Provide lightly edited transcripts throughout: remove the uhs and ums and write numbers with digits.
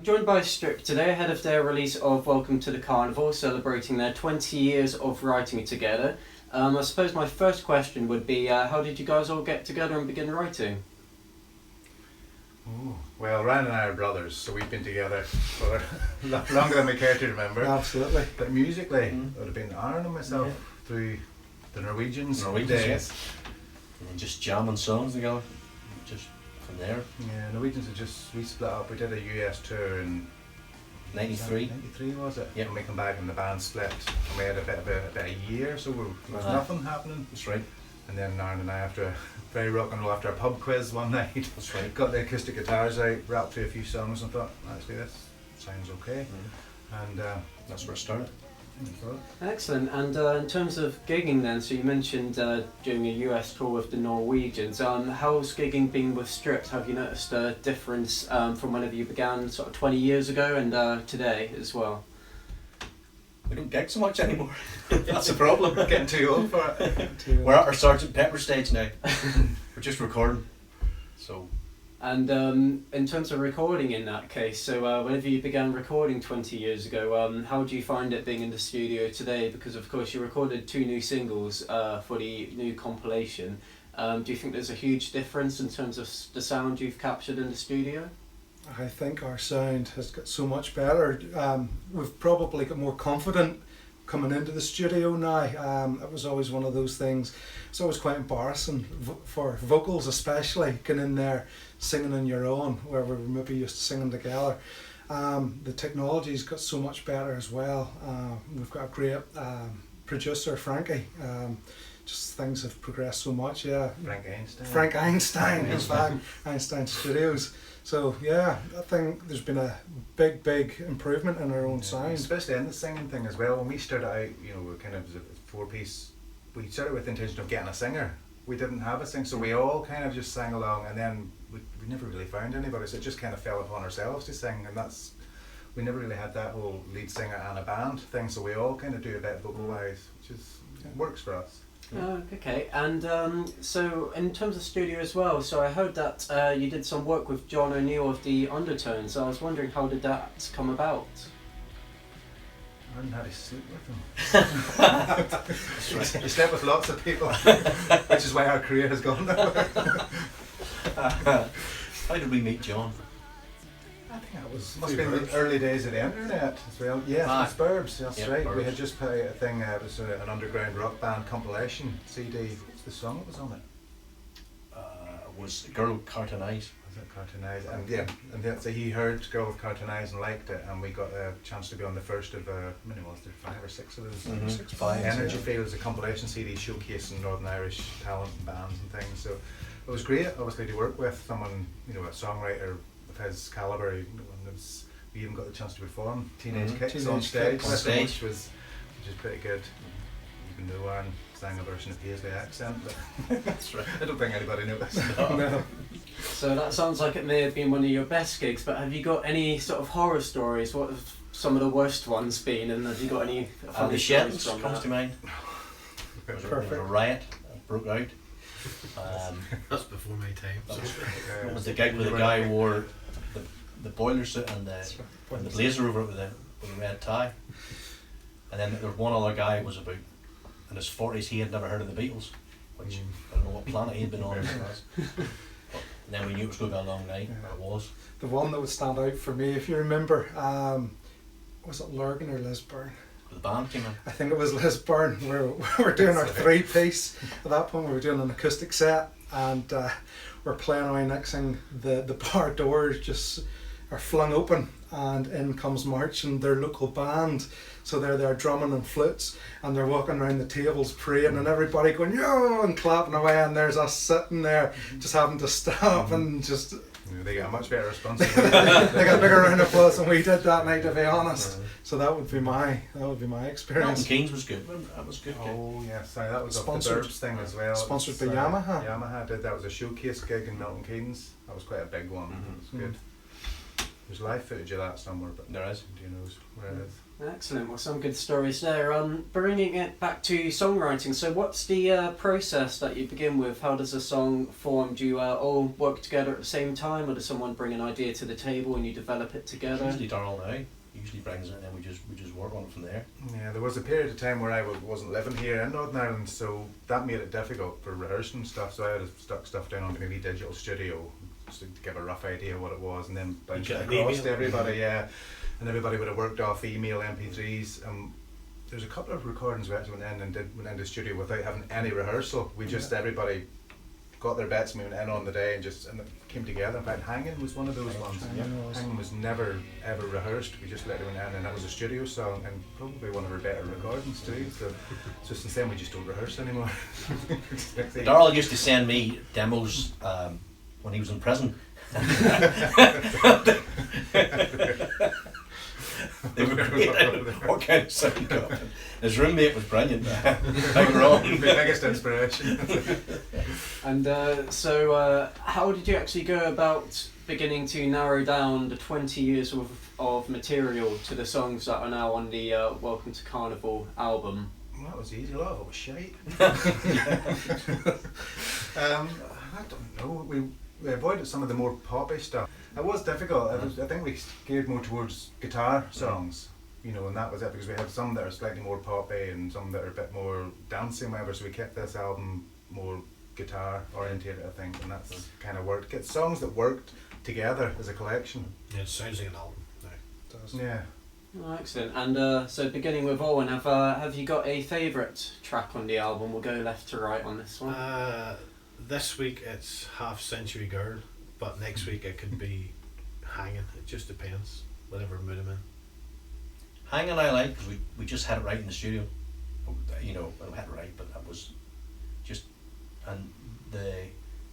joined by Strip today ahead of their release of Welcome to the Carnival, celebrating their 20 years of writing together. I suppose my first question would be, how did you guys all get together and begin writing? Ooh. Well, Ryan and I are brothers, so we've been together for longer than we care to remember. Absolutely. But musically, it would have been Aaron and myself through the Norwegians days. Yes. And just jamming songs together, just from there. Yeah, Norwegians we split up. We did a US tour in 93. 93 was it? Yep. And we come back and the band split, and we had about a year, so there was nothing happening. That's right. And then Aaron and I, after very rock and roll, after a pub quiz one night, That's right. got the acoustic guitars out, rapped through a few songs, and thought, actually, this sounds okay. And That's where it started. Excellent. And in terms of gigging then, so you mentioned doing a US tour with the Norwegians. How's gigging been with Stripped? Have you noticed a difference from whenever you began sort of 20 years ago and today as well? We don't gig so much anymore. That's the problem. We're getting too old for it. We're at our Sergeant Pepper stage now. We're just recording. So. And in terms of recording in that case, so whenever you began recording 20 years ago, how do you find it being in the studio today? Because of course you recorded 2 new singles for the new compilation. Do you think there's a huge difference in terms of the sound you've captured in the studio? I think our sound has got so much better. We've probably got more confident coming into the studio now. It was always one of those things. It's always quite embarrassing for vocals, especially getting in there singing on your own, where we were maybe used to singing together. The technology's got so much better as well. We've got a great producer, Frankie. Just things have progressed so much. Yeah. Frank Einstein, in fact, Einstein Studios. So yeah, I think there's been a big improvement in our own sound. Especially in the singing thing as well. When we started out, we were kind of a 4-piece. We started with the intention of getting a singer. We didn't have a singer, so we all kind of just sang along, and then we never really found anybody, so it just kind of fell upon ourselves to sing, and we never really had that whole lead singer and a band thing, so we all kind of do a bit vocal-wise, which works for us. Okay, and so in terms of studio as well, so I heard that you did some work with John O'Neill of the Undertones. I was wondering, how did that come about? I learned how to sleep with them. You slept with lots of people, which is why our career has gone that way. How did we meet John? I think that must have been the early days of the internet as well. Yeah, the Burbs, that's right. Burbs. We had just put out a thing, it was an underground rock band compilation CD. What's the song that was on it? Was Girl with Cartoon Eyes. Was it Cartoon Eyes? And so he heard Girl with Cartoon Eyes and liked it, and we got a chance to be on the first of, how many was there, 5 or 6 of those? 6, 5. Energy Fields, a compilation CD showcasing Northern Irish talent and bands and things. So it was great, obviously, to work with someone, a songwriter of his calibre. We even got the chance to perform Teenage Kicks on stage, which was pretty good. Even though Aaron sang a version of Paisley Accent, but That's right. I don't think anybody noticed. No. So that sounds like it may have been one of your best gigs, but have you got any sort of horror stories? What have some of the worst ones been, and have you got any funny The stories Shettons from comes that? to mind. There was a riot that broke out. That's before my time. It was the gig where the guy wore the boiler suit and the blazer over it with a red tie. And then there was one other guy who was about in his 40s. He had never heard of the Beatles, which I don't know what planet he'd been on. But then we knew it was going to be a long night. It was. The one that would stand out for me, if you remember, was it Lurgan or Lisburn? The band came in. I think it was Lisburn. We were doing our 3-piece. At that point we were doing an acoustic set, and we're playing away. Next thing, the bar doors just are flung open, and in comes marching their local band. So they're there drumming and flutes, and they're walking around the tables praying, and everybody going yo and clapping away, and there's us sitting there just having to stop and just. They got a much better response. They got a bigger round of applause than we did that night, to be honest. So that would be my experience. Milton Keynes was good. That was good. Oh yes, sorry, that was Sponsored- off the Burbs thing as well. sponsored by Yamaha. Yamaha did that. Was a showcase gig in Milton Keynes. That was quite a big one. It was good. There's live footage of that somewhere, but There is. who knows where it is. Excellent. Well, some good stories there. Bringing it back to songwriting. So, what's the process that you begin with? How does a song form? Do you all work together at the same time, or does someone bring an idea to the table and you develop it together? Usually Darrell now. He usually brings it and then we just work on it from there. Yeah, there was a period of time where I wasn't living here in Northern Ireland, so that made it difficult for rehearsing stuff. So I had to stuck stuff down onto maybe digital studio just to give a rough idea what it was, and then bounce it across to everybody. Yeah, and everybody would have worked off email MP3s. There's a couple of recordings we actually went into the studio without having any rehearsal. We just everybody got their bets, moving in on the day, and it came together. In fact, Hanging was one of those ones. Hanging was never ever rehearsed. We just let it in, and that was a studio song, and probably one of our better recordings too. So since then we just don't rehearse anymore. Darrell used to send me demos when he was in prison. They were great. What kind of sound he got? His roommate was brilliant. Big Ron. Biggest inspiration. And so, how did you actually go about beginning to narrow down the 20 years of material to the songs that are now on the Welcome to Carnival album? Well, that was easy. A lot of it was shite. I don't know. We avoided some of the more poppy stuff. It was difficult. I think we geared more towards guitar songs, and that was it, because we had some that are slightly more poppy and some that are a bit more dancing, whatever. So we kept this album more guitar orientated, I think, and that's kind of worked. Get songs that worked together as a collection. Yeah, it sounds like an album now. It does. Yeah. Oh, excellent. And so, beginning with Owen, have you got a favourite track on the album? We'll go left to right on this one. This week it's Half Century Girl, but next week it could be Hanging. It just depends, whatever mood I'm in. Hanging I like because we just had it right in the studio. Well, we had it right, but that was just, and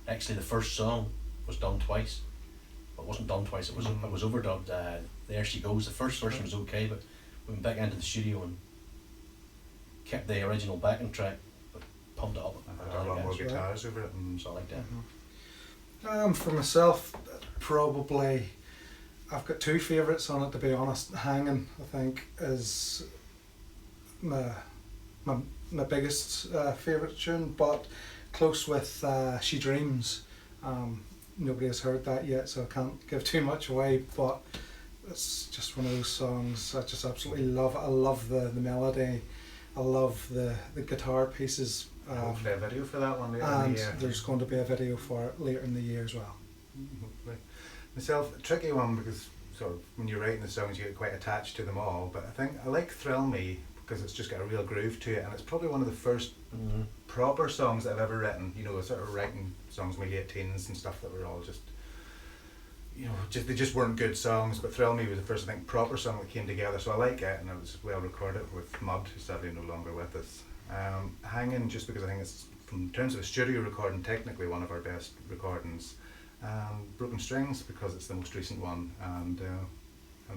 actually the first song was done twice. Well, it wasn't done twice. It was overdubbed. There She Goes. The first version was okay, but we went back into the studio and kept the original backing track, but pumped it up. I had a lot more guitars over it, and so I like that. For myself, probably I've got two favourites on it, to be honest. Hanging, I think, is my biggest favourite tune, but close with She Dreams. Nobody has heard that yet, so I can't give too much away, but it's just one of those songs I just absolutely love. I love the melody, I love the guitar pieces. Hopefully a video for that one later in And the year. there's going to be a video for it later in the year as well. Hopefully. Myself, a tricky one, because sort of when you're writing the songs you get quite attached to them all, but I think I like Thrill Me because it's just got a real groove to it, and it's probably one of the first proper songs that I've ever written. Sort of writing songs in my late teens and stuff that were all just, they just weren't good songs, but Thrill Me was the first, I think, proper song that came together, so I like it, and it was well recorded with Mud, who's sadly no longer with us. Hanging, just because I think it's, in terms of a studio recording, technically one of our best recordings. Broken Strings, because it's the most recent one, and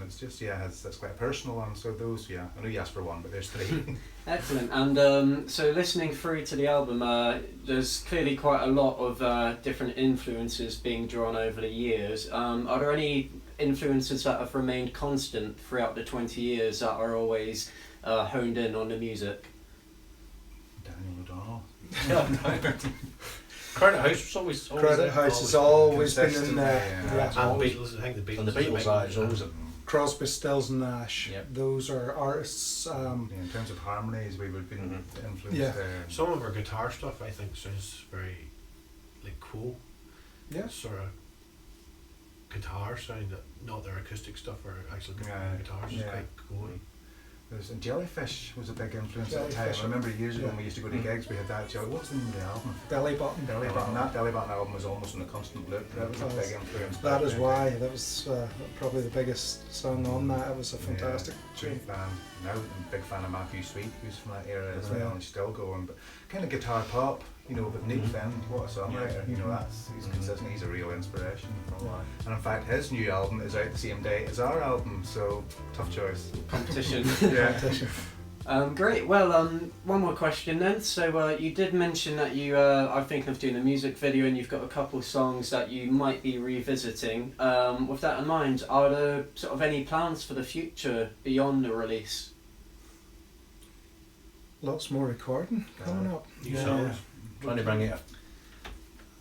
it's just, that's quite a personal one, so those, I know you asked for one, but there's three. Excellent. And so, listening through to the album, there's clearly quite a lot of different influences being drawn over the years. Are there any influences that have remained constant throughout the 20 years that are always honed in on the music? Daniel Yeah. Crowded House was always Crowded there. House has always been in there. Consistently, Yeah. And always. Beatles, I think the Beatles. And the Beatles is always a Crosby, Stills and Nash. Yep. Those are artists. in terms of harmonies, we would have been influenced Yeah. there. Some of our guitar stuff I think sounds very cool. Yeah. Sort of guitar sound, not their acoustic stuff or actual Yeah. guitars. Is Yeah. quite cool. Jellyfish was a big influence at the time. Jellyfish. I remember years ago when we used to go to gigs, we had that. What was the name of the album? Belly Button. Belly Button. That Belly Button album was almost in a constant loop. That was a big influence. That is why. That was probably the biggest song on that. It was a fantastic Great tune. fan. Now I'm a big fan of Matthew Sweet, who's from that era as Yeah. well, and he's still going. But kind of guitar pop, with Neil Finn, what a songwriter. He's consistent. He's a real inspiration. And in fact, his new album is out the same day as our album, so tough choice. Competition. Yeah. Great. Well, one more question then. So you did mention that you are thinking of doing a music video, and you've got a couple of songs that you might be revisiting. With that in mind, are there sort of any plans for the future beyond the release? Lots more recording coming up. New songs. Trying to bring out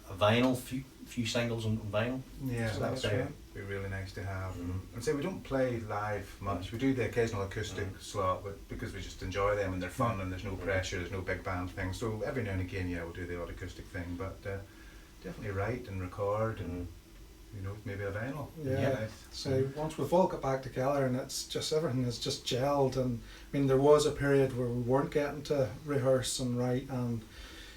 a vinyl, few singles on vinyl. Yeah, So that's that's right. right. Be really nice to have. And say we don't play live much. We do the occasional acoustic slot, but because we just enjoy them and they're fun and there's no pressure, there's no big band thing. So every now and again, yeah, we'll do the odd acoustic thing, but definitely write and record and maybe a vinyl. Yeah. So once we've all got back together and it's just everything is just gelled, and I mean there was a period where we weren't getting to rehearse and write, and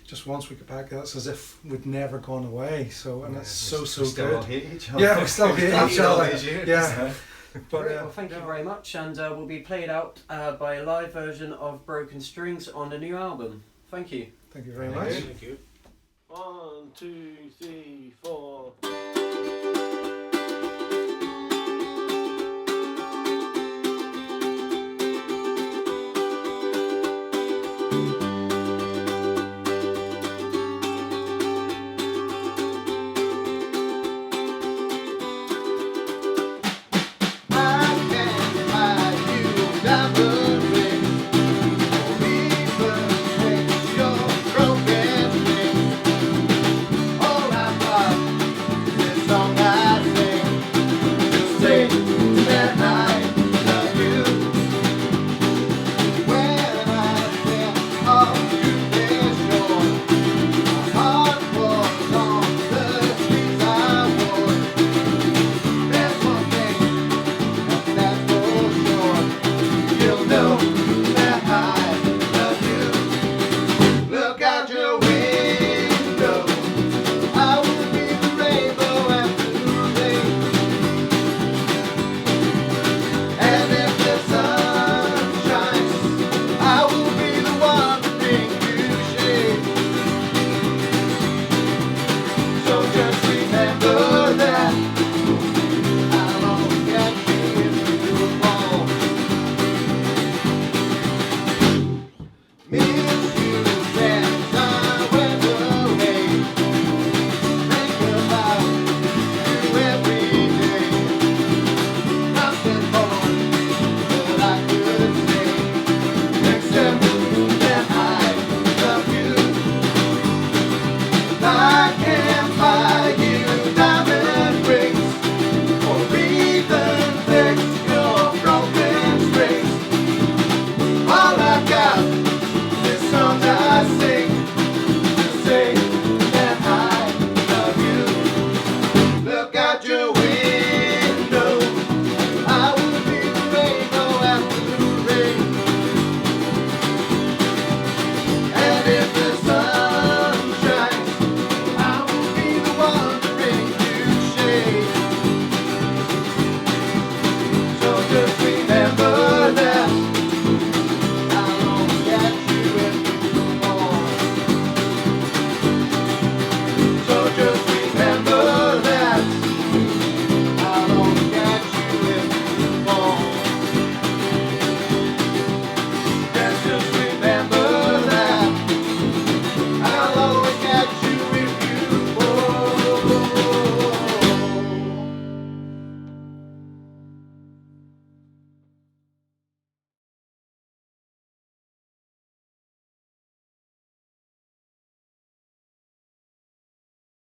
just once we get back, it's as if we'd never gone away. So and it's so we still all good. hate each other. Yeah, we still hate each all other. these years. Yeah, but Great. Well, thank you very much, and will be played out by a live version of Broken Strings on the new album. Thank you. thank you very Thank much. you. Thank you. 1, 2, 3, 4. Look at you.